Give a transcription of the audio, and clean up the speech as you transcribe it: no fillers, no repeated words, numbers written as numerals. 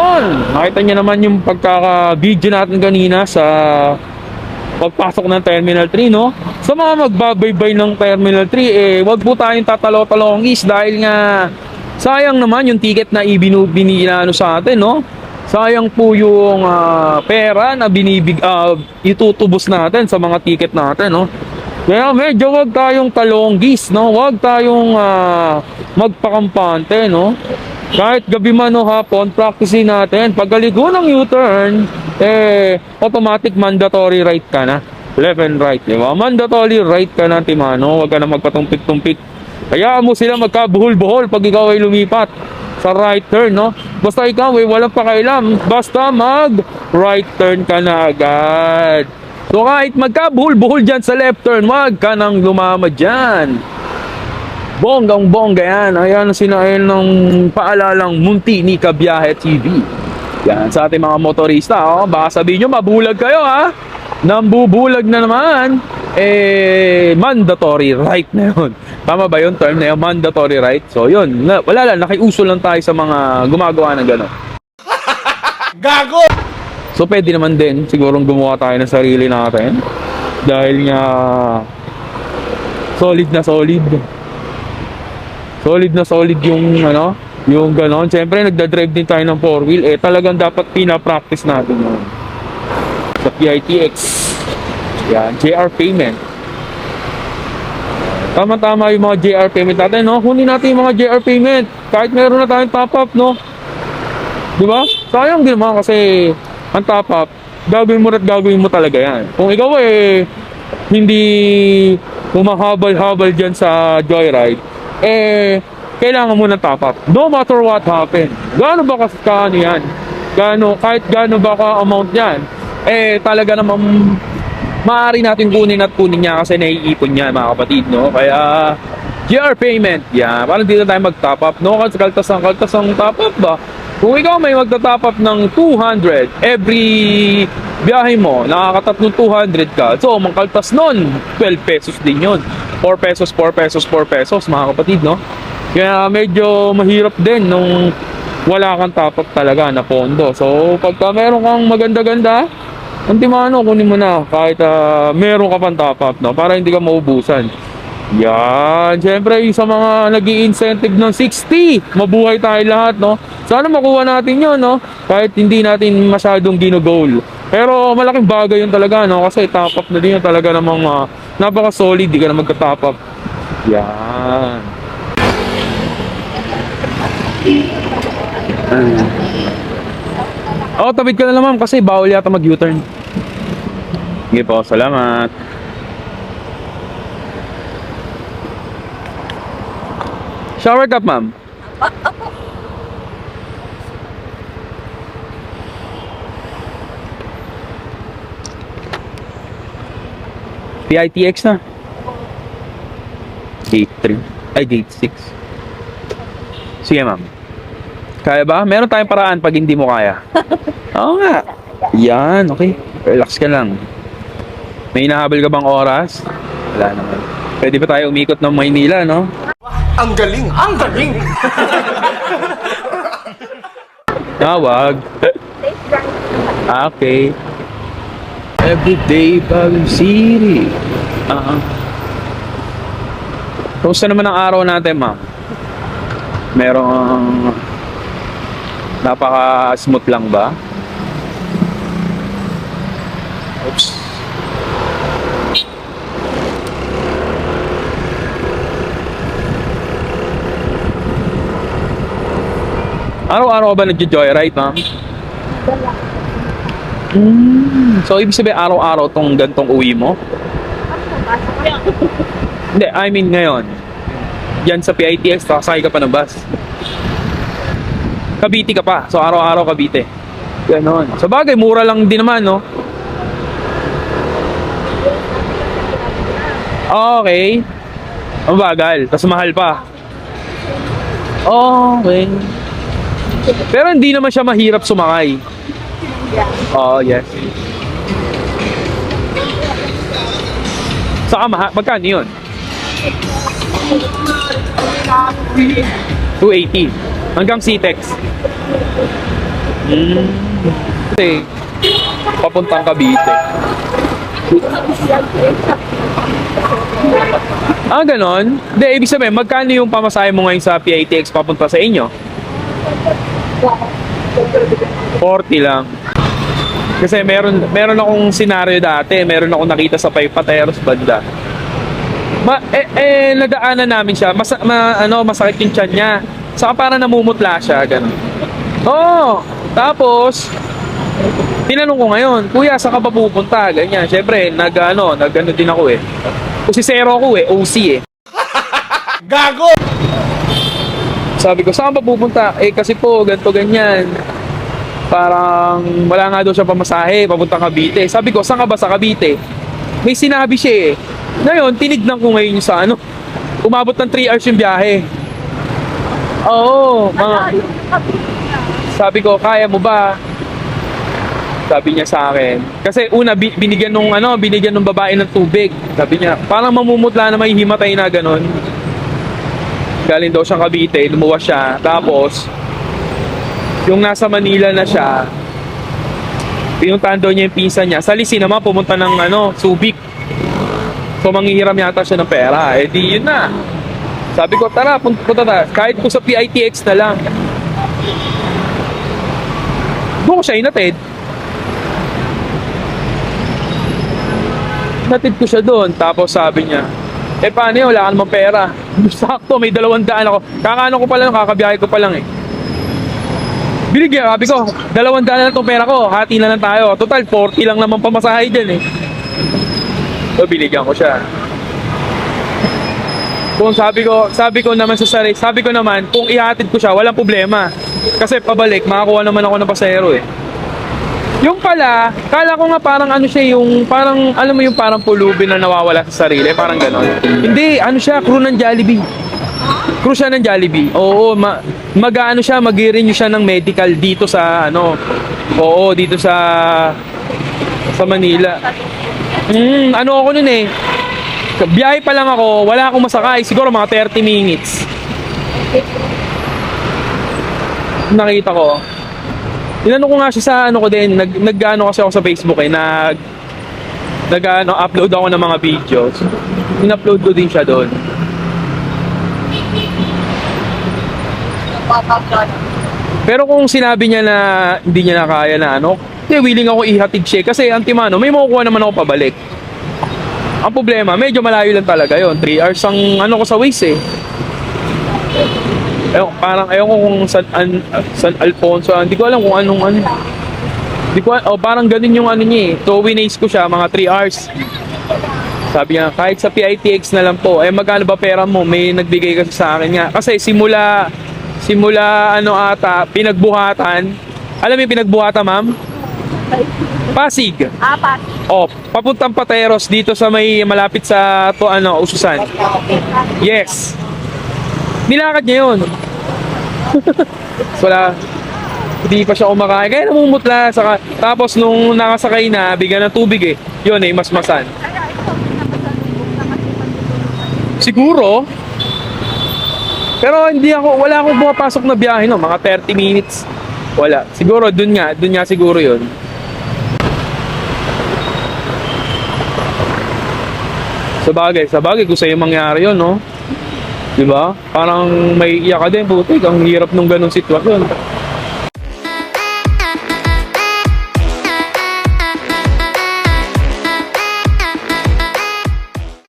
Yun, nakita niyo naman yung pagkaka-video natin kanina sa pagpasok ng Terminal 3, no? Sa mga magbabaybay ng Terminal 3, wag po tayong tatalo-talongis dahil nga sayang naman yung ticket na ibinano sa atin, no? Sayang po yung pera na itutubos natin sa mga ticket natin, no? Kaya medyo wag tayong talonggis, no? Wag tayong magpakampante, no? Kahit gabi man o hapon, practicein natin. Pagkaligo ng U-turn, automatic mandatory right ka na. Left and right, di ba? Mandatory right ka na, Timano. Huwag ka na magpatumpik-tumpik. Hayaan mo sila magkabuhol-buhol pag ikaw ay lumipat sa right turn, no? Basta ikaw ay walang pakailam. Basta mag-right turn ka na agad. So kahit magkabuhol-buhol dyan sa left turn, wag ka nang lumama dyan. Bonggang-bongga yan. Ayan ang sinain ng paalalang Munti ni Kabiyahe TV. Yan sa ating mga motorista. Oh. Baka sabihin nyo, mabulag kayo ha. Nambubulag na naman. Mandatory right na yun. Tama ba yun? Term na yun, mandatory right. So yun, wala lang. Nakiuso lang tayo sa mga gumagawa ng gano'n. Gago! So pwede naman din sigurong gumawa tayo ng sarili natin. Dahil nga solid na solid. Solid na solid yung yung ganon. Siyempre nagda-drive din tayo ng 4-wheel, talagang dapat pina-practice natin yun. Sa PITX. Yan, JR payment. Tama-tama yung mga JR payment natin, no? Kunin natin yung mga JR payment. Kahit meron na tayong top-up, no? Diba? Sayang din naman kasi ang top-up, gagawin mo talaga yan. Kung ikaw hindi humahabal-habal dyan sa joyride, kailangan mo ng top up. No matter what happen. Gaano ba ano yan? Kahit gaano ba ka amount yan, talaga namang maaari natin kunin niya kasi naiipon niya, mga kapatid, no? Kaya GR payment, yan. Parang dito tayo mag-top up, no? Kaltas ang top up ba? Kung ikaw may magta-top up ng 200 every biyahe mo, nakakatatlong 200 ka. So, mangkaltas nun, 12 pesos din yun. 4 pesos, mga kapatid, no? Kaya medyo mahirap din nung wala kang top up talaga na pondo. So, pagka meron kang maganda-ganda, Timano, kunin mo na kahit meron ka pang top up, no? Para hindi ka maubusan. Yan. Siyempre, sa mga nag-i-incentive ng 60, mabuhay tayo lahat, no? Sana makuha natin yun, no? Kahit hindi natin masyadong gino-goal. Pero malaking bagay yun talaga, no? Kasi top up na din yun talaga namang napaka-solid, di ka na magka-top up. Yan. Tabid ka na naman kasi bawal yata mag-U-turn. Sige po, salamat. Shower cup, ma'am. PITX na. Gate 3. Ay, gate 6. Sige, ma'am. Kaya ba? Meron tayong paraan pag hindi mo kaya. Oo nga. Yan, okay. Relax ka lang. May hinahabol ka bang oras? Wala naman. Pwede pa tayo umikot ng Maynila, no? Ang galing! Ang galing! Wag. Okay. Everyday Baguio City. Kumusta naman ang araw natin, ma'am? Merong napaka-smooth lang ba? Oops. Araw-araw ba nagjo-joyride, ma'am? So, ibig sabihin araw-araw tong gantong uwi mo? Hindi, I mean ngayon. Yan sa PITX, sakay ka pa ng bus. Cavite ka pa. So, araw-araw Cavite. Ganon. Sa bagay, mura lang din naman, no? Okay. Ang bagal. Tapos mahal pa. Okay. Pero hindi naman siya mahirap sumakay. Oh, yes. Saka magkano yun? 280. Hanggang CTEX. Kasi, papuntang Cavite. Ah, ganon? Hindi, ibig sabihin, magkano yung pamasahe mo ngayon sa PITX papunta sa inyo? 40 lang. Kasi meron akong senaryo dati, meron akong nakita sa Paypateros banda. Nadaanan namin siya, masakit yung tiyan niya. Saka parang namumutla siya, gano'n. Oo, tapos, tinanong ko ngayon, kuya, saan ka ba pupunta? Ganyan, syempre, nag-ano din ako eh. Kasi zero ako eh, OC eh. Gago! Sabi ko, saan ka ba pupunta? Eh, kasi po, ganito, ganyan. Parang, wala nga daw siya pamasahe, papuntang Cavite. Sabi ko, saan ka ba sa Cavite? May sinabi siya eh. Ngayon, tinignan ko ngayon sa ano, umabot ng 3 hours yung biyahe. Oo, sabi ko, kaya mo ba? Sabi niya sa akin. Kasi una, binigyan nung babae ng tubig. Sabi niya, parang mamumutla na may himatay na ganon. Galing daw siyang Cavite, lumuwas siya. Tapos, yung nasa Manila na siya, pinuntahan daw niya yung pinsan niya. Sa Lisin naman, pumunta ng Subic. So, manghihiram yata siya ng pera. Eh, di yun na. Sabi ko, tara, punta tayo. Kahit po sa PITX na lang. Doon ko siya inatid. Inatid ko siya doon. Tapos sabi niya, eh paano yun? Wala ka namang pera. Sakto, may 200 ako. Kakano ko pa lang, kakabiyahe ko pa lang eh. Binigyan, sabi ko, 200 na lang itong pera ko. Hati na lang tayo. Total, 40 lang naman pamasahe dyan eh. So, binigyan ko siya. Kung sabi ko naman sa sarili, sabi ko naman, kung ihatid ko siya, walang problema. Kasi pabalik, makakuha naman ako ng pasahero eh. Yung pala, kala ko nga parang siya, yung parang, alam mo yung parang pulubin na nawawala sa sarili, parang ganon. Hindi, siya, crew ng Jollibee. Crew siya ng Jollibee. Oo, mag-renew siya ng medical dito sa, dito sa Manila. Ako nun eh. Biyahe pa lang ako, wala akong masakay. Siguro mga 30 minutes. Nakita ko. Tinanong ko nga siya sa ko din. Nag-ano kasi ako sa Facebook eh. Upload ako ng mga videos. In-upload ko din siya doon. Pero kung sinabi niya na hindi niya na kaya na willing ako ihatid siya. Kasi antimano, may makukuha naman ako pabalik. Ang problema, medyo malayo lang talaga yon. 3 hours ang ko sa Waze eh. Ayaw ko kung San Alfonso. Hindi ko alam kung anong. Parang ganun yung niya eh. So, winace ko siya, mga 3 hours. Sabi niya, kahit sa PITX na lang po. Eh, magkano ba pera mo? May nagbigay kasi sa akin nga. Kasi simula pinagbuhatan. Alam mo yung pinagbuhatan, ma'am? Pasig. Pasig. Papuntang Pateros dito sa may malapit sa Ususan. Yes. Nilakad niya 'yon. Wala. Hindi pa siya kumakain. Kaya namumutla. Tapos nung nakasakay na, bigyan ng tubig eh. Yun eh, masmasan. Siguro. Pero wala akong pumapasok na biyahe mga 30 minutes. Wala. Siguro, dun nga siguro yun. Sa bagay, kung sa'yo mangyari yun, no? Diba? Parang may iyak ka din, putik. Ang hirap nung ganong sitwasyon.